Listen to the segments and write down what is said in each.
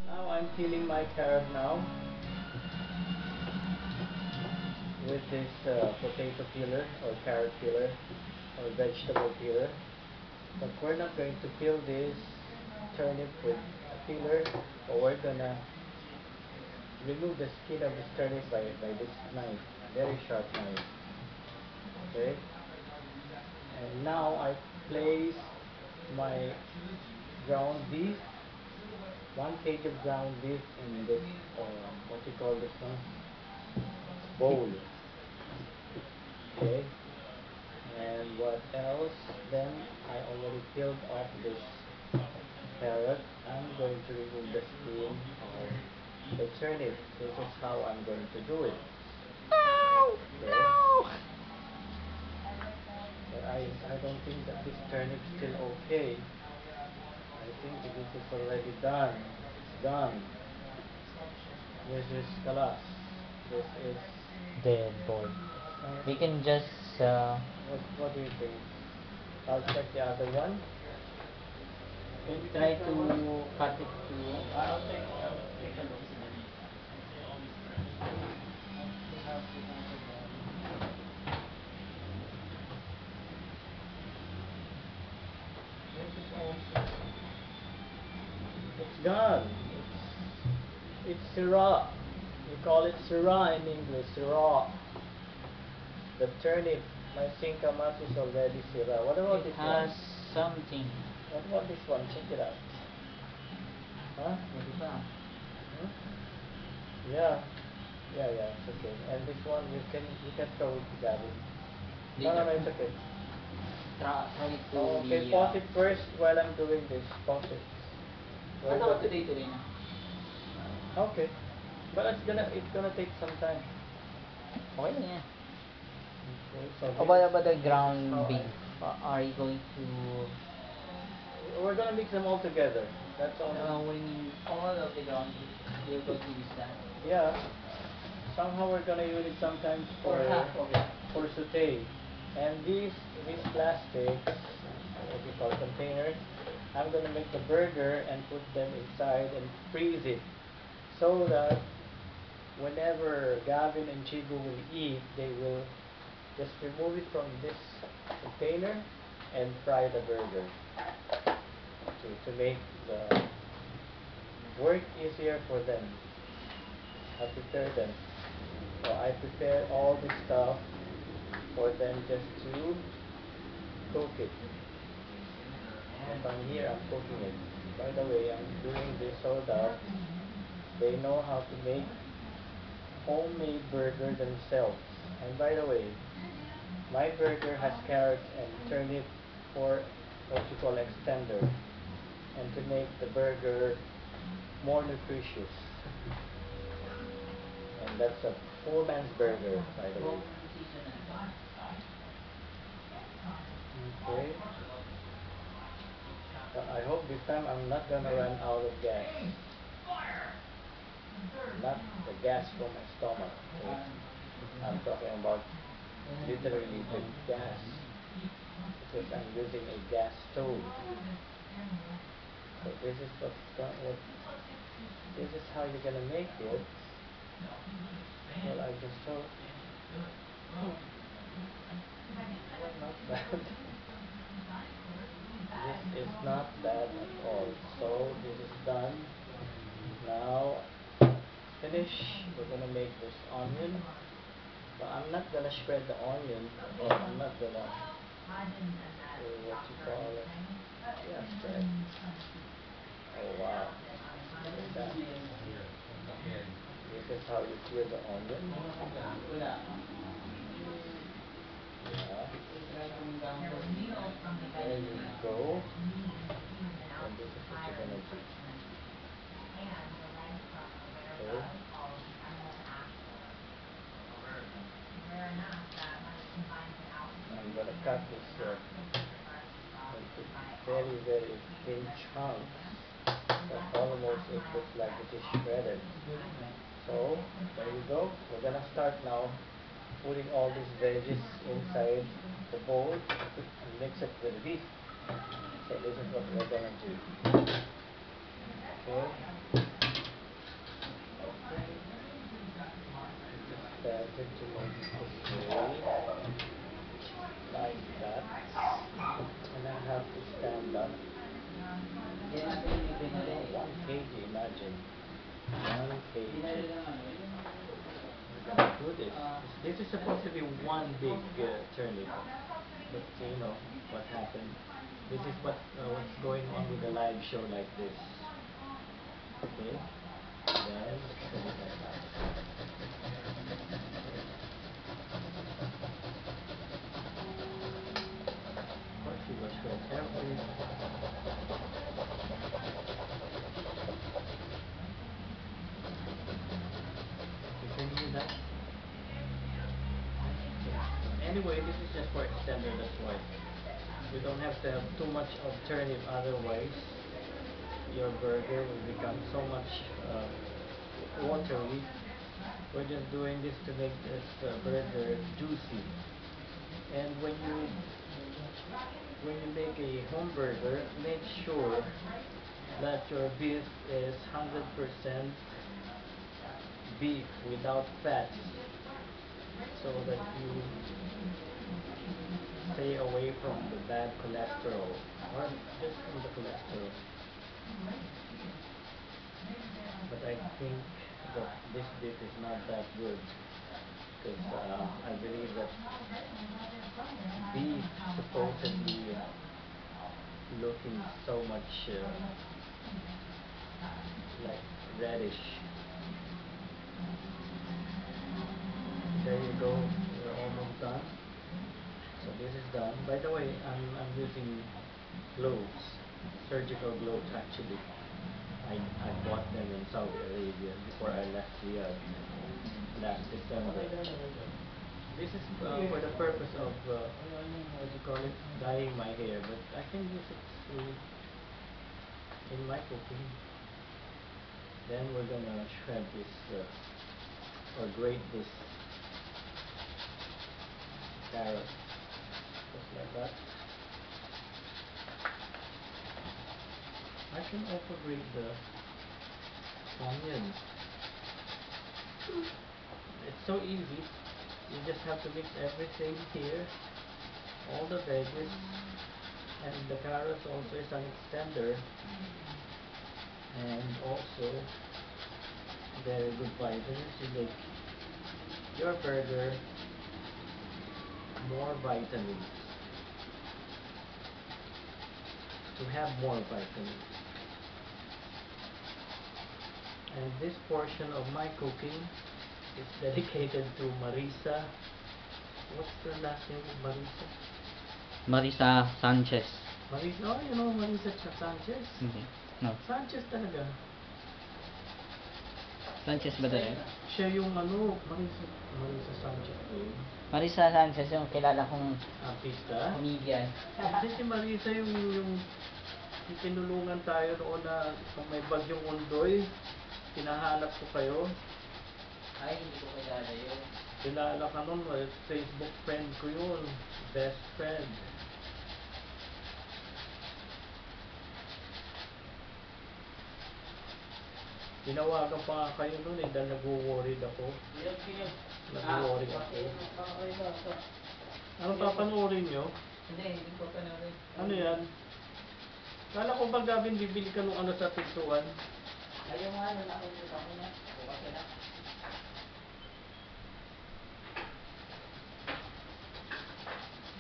Now I'm peeling my carrot now with this potato peeler or carrot peeler or vegetable peeler. But we're not going to peel this turnip with a peeler, but we're gonna remove the skin of this turnip by this knife, very sharp knife. Okay? And now I place my ground beef, 1 kg of ground beef in this, what you call this one? Bowl. Okay? And what else? Then I already peeled off this carrot. I'm going to remove the skin of the turnip. This is how I'm going to do it. No! Okay? No! But I don't think that this turnip is still okay. I think this is already done. It's done. This is kalas. This is. Dead boy. We can just What do you think? I'll check the other one. we'll try to cut it to I'll take a look. We have the other one. This is also. It's gone. It's sirah. We call it sirah in English. Sirah. The turnip, my singkamas is already sirah. What about it this has one? something. What about this one? Check it out. Huh? Pwede pa. Hmm? Yeah. Yeah, it's okay. And this one you can throw it to Gavin. No, it's okay. Throw it to Okay, the pause it first while I'm doing this. Pause it. What about today na? Okay. But it's gonna take some time. Okay lang yan. Okay, so How about the this is ground how beef? Are you going to we're gonna mix them all together. That's all. when all of the ground beef you're going to use that? Yeah. Somehow we're gonna use it sometimes Or half of it? for saute. And these plastics, what you call containers, I'm gonna make the burger and put them inside and freeze it, so that whenever Gavin and Chigo will eat, they will just remove it from this container and fry the burger to make the work easier for them. I prepare them. So I prepare all this stuff for them just to cook it. And from here I'm cooking it. By the way, I'm doing this so that they know how to make homemade burger themselves. And by the way, my burger has carrots and turnip for what you call extender, and to make the burger more nutritious. And that's a poor man's burger, by the way. Okay. But I hope this time I'm not gonna run out of gas. Not the gas from my stomach. Okay? I'm talking about literally the gas, because I'm using a gas stove. So this is how you're gonna make it. Well, I just told. Well, not bad. This is not bad at all. So this is done. Now finish. We're gonna make this onion. But I'm not gonna shred the onion, or I'm not gonna what you call it. Yeah, shred. Oh wow. Look at that. This is how you peel the onion. Yeah. There you go. And this is what you're gonna do. Okay. I'm gonna cut this into very, very thin chunks. But almost it looks like it is shredded. So there you go. We're gonna start now putting all these veggies inside the bowl and mix it with the beef. So this is what we're gonna do. Okay. kg, imagine. 1 kg. We're gonna do this. This is supposed to be one big turnip. But you know what happened. This is what's going on with the live show like this. Okay? Then, put it like that. Of course, you wash very carefully. You can hear that? Anyway, this is just for extender, that's why. You don't have to have too much of turnip, otherwise your burger will become so much watery. We're just doing this to make this burger juicy. And when you make a home burger, make sure that your beef is 100% beef without fats, so that you stay away from the bad cholesterol, or just from the cholesterol. But I think that this beef is not that good, because I believe that beef supposedly looking so much like reddish. There you go, we're almost done. So this is done. By the way, I'm using gloves, surgical gloves actually. I bought them in Saudi Arabia before I left Riyadh last December. This is for the purpose of what you call it, dyeing my hair, but I can use it in my cooking. Then we're gonna shred this or grate this carrot just like that. I can also grate the onion. It's so easy. You just have to mix everything here, all the veggies, and the carrots also is an extender, and also very good vitamins. You make your burger more vitamins, to have more vitamins. And this portion of my cooking is dedicated to Marisa. What's the last name of Marisa? Marisa Sanchez. Marisa, oh, you know Marisa Sanchez? No. Sanchez talaga. Sanchez ba talaga? Siya yung Marisa Sanchez eh. Marisa Sanchez yung kilala kong artista. comedian. Hindi si Marisa yung tinulungan tayo noon na may bagyong Ondoy. Pinahanap ko kayo. Ay, hindi ko kilala yun. Kilala ka nun, Facebook friend ko yun. Best friend. Tinawagan pa nga kayo nun eh, dahil nag-worried ako. Nag-worried ako. Anong papanoorin nyo? Hindi ko panoorin. Ano yan? Kala ko ba Gavin, bibili ka nung ano sa pintuan? Ayaw nga, nakalimutan ko na. Bukas na.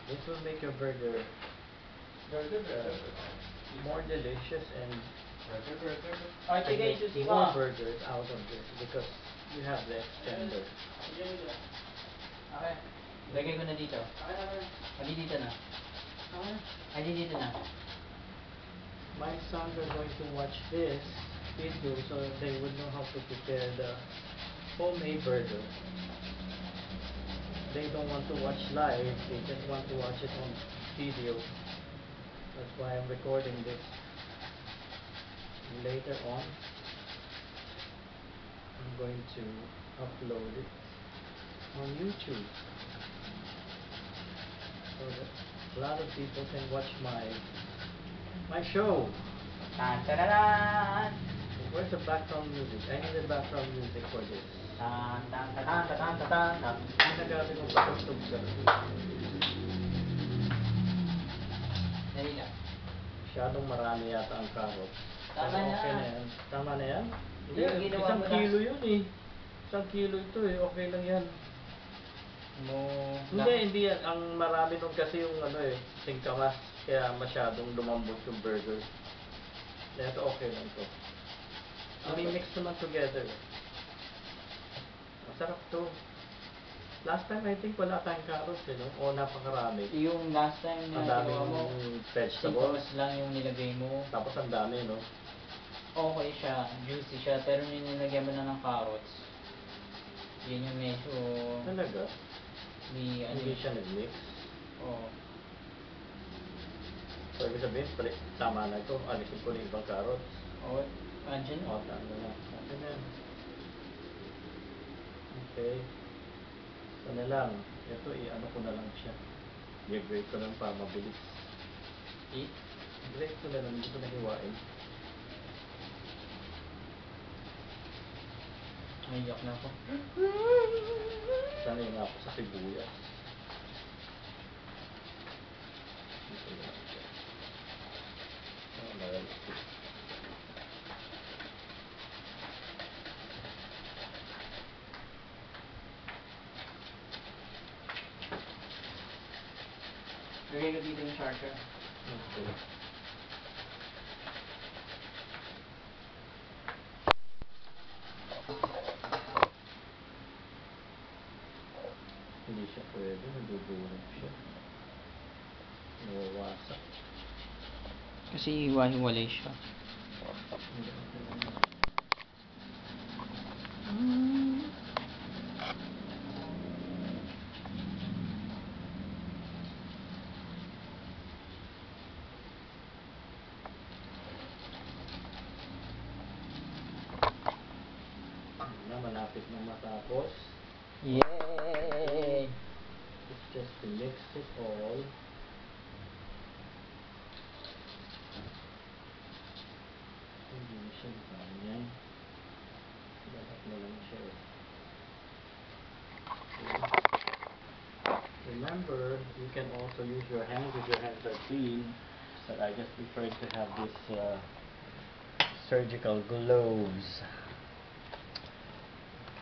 This will make your burger more delicious and make more burgers out of this because you have the extender. Okay. Lagay ko na dito. Ay, dito na. Ay, dito na. My sons are going to watch this video so that they would know how to prepare the homemade burger. They don't want to watch live, they just want to watch it on video. That's why I'm recording this. Later on, I'm going to upload it on YouTube so that a lot of people can watch my show. Tan-tan-tan! Where's the background music? I need the background music for this. Tan-tan-tan-tan-tan-tan-tan. Nagabi mo patugtog ka. Dali lang. Masyadong marami yata ang carrots. Tama Pero na. okay na yan. Tama na yan? Hindi, Yung ginawa isang mo kilo yun eh. Isang kilo ito eh. Okay lang yan. Mo... Hindi yan. Ang marami nun kasi yung ano eh, singkamas. Kaya masyadong lumambot yung burger. Kaya ito okay lang to. Mix naman together. Masarap to. Last time I think wala tayong carrots eh, no? O napakarami. Yung last time na Ang ginawa mo, daming vegetables. singkamas lang yung nilagay mo. Tapos ang dami, no? Okay siya, juicy siya, pero yung nilagyan mo na ng carrots, yun yung medyo... Talaga? Hindi Ano, siya nag-mix? Oo. So, ibig sabihin, tama na ito. Alisin ko na yung ibang carrots. Oo, andyan na. O, tama na. Tama na. Okay. Ito na lang. Ito, i-ano ko na lang siya. I-grate ko lang para mabilis. I-grate ko na lang. Hindi ko na hiwain. Naiyak na ako. Sanay nga ako sa sibuyas. Ito na lang siya. Malalaki. Lagay ko dito yung charger. Okay. Hindi siya pwede, nadudurog siya. Nawawasak. Kasi hiwa-hiwalay siya. Na, malapit na matapos. Yay! It's just to mix it all. Hindi na siya ganyan. Dapat na lang siya. Okay. Remember, you can also use your hands if your hands are clean. But I just prefer to have this surgical gloves.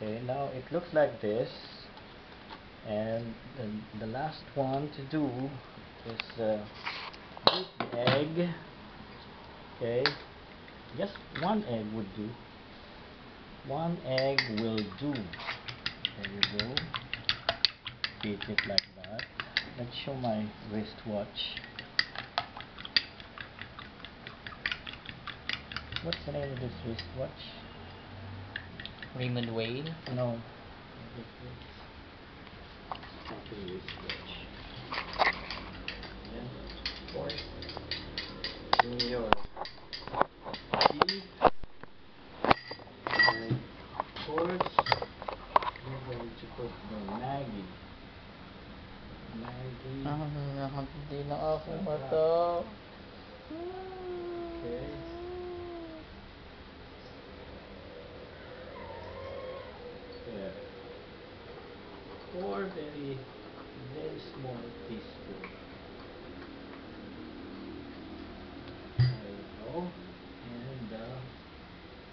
Okay, now it looks like this. And the last one to do is beat the egg. Okay, just one egg would do. One egg will do. There you go. Beat it like that. Let's show my wristwatch. What's the name of this wristwatch? Raymond Wade? No. Something wristwatch. Yeah. Of course. In your teeth. And of course, you're going to put the Maggie. Maggie. Nakapiti na ako mata. Okay. There. 4 very small teaspoons. There you go. And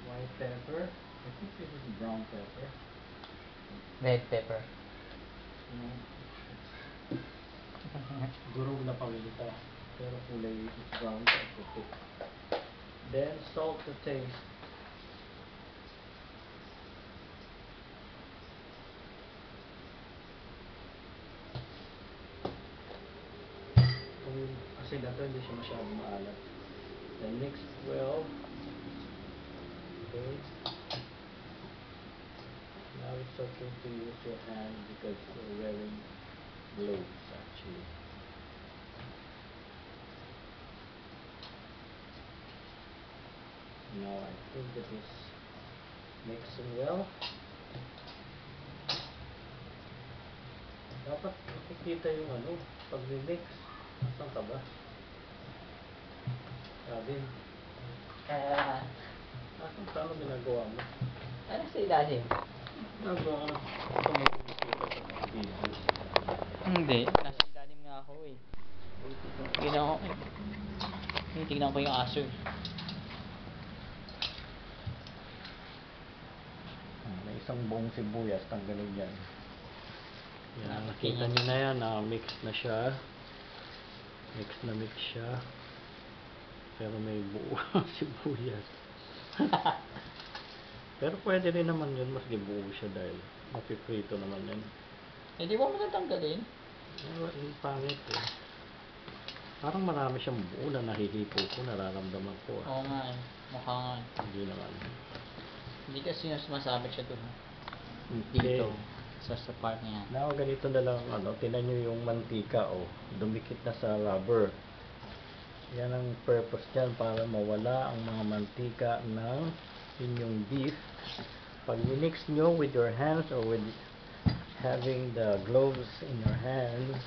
white pepper. I think this is brown pepper. Red pepper. No. Durog na paminta. Pero kulay is brown at puti. Then salt to taste. Kasi na to, hindi siya masyadong maalat. Then mix well. Okay. Now it's okay to use your hand because you're wearing gloves actually. Now I think it is mixing well. Dapat makikita yung ano, pag mix. Asan ka ba? Sabi. Asan ka? Ano ginagawa mo? Ano sa ilalim? Ginagawa ka. Ito mo kumikita sa mga videos. Hindi, nasa ilalim nga ako eh. Tingnan ko yung aso eh. isang buong sibuyas, tanggalin yan. Yan, Okay, nakita nyo na yan, mix na siya. Mix na mix siya. Pero may buo sibuyas. Pero pwede rin naman yun, mas buo siya dahil mapiprito naman yan. Eh, di mo matatanggalin? Ang pangit eh. Parang marami siyang buo na nahihipo ko, nararamdaman ko. Oo nga eh. Mukha nga eh. Hindi naman. Hindi kasi yung sumasabit siya doon. Okay. Dito. Sa part niya. Now, ganito na lang, tinan nyo yung mantika, dumikit na sa rubber. Yan ang purpose dyan, para mawala ang mga mantika ng inyong beef. Pag minix nyo with your hands or with having the gloves in your hands,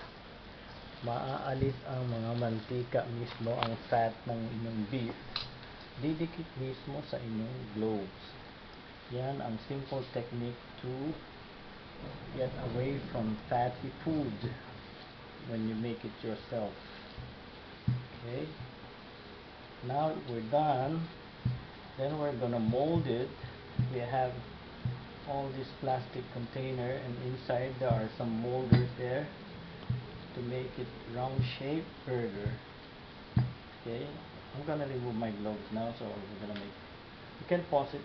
maaalis ang mga mantika mismo, ang fat ng inyong beef. Didikit mismo sa inyong gloves. Yan ang simple technique to get away from fatty food when you make it yourself. Okay, now we're done. Then we're gonna mold it. We have all this plastic container, and inside there are some molders there to make it round shape burger. Okay, I'm gonna remove my gloves now, so we're gonna make, you can pause it.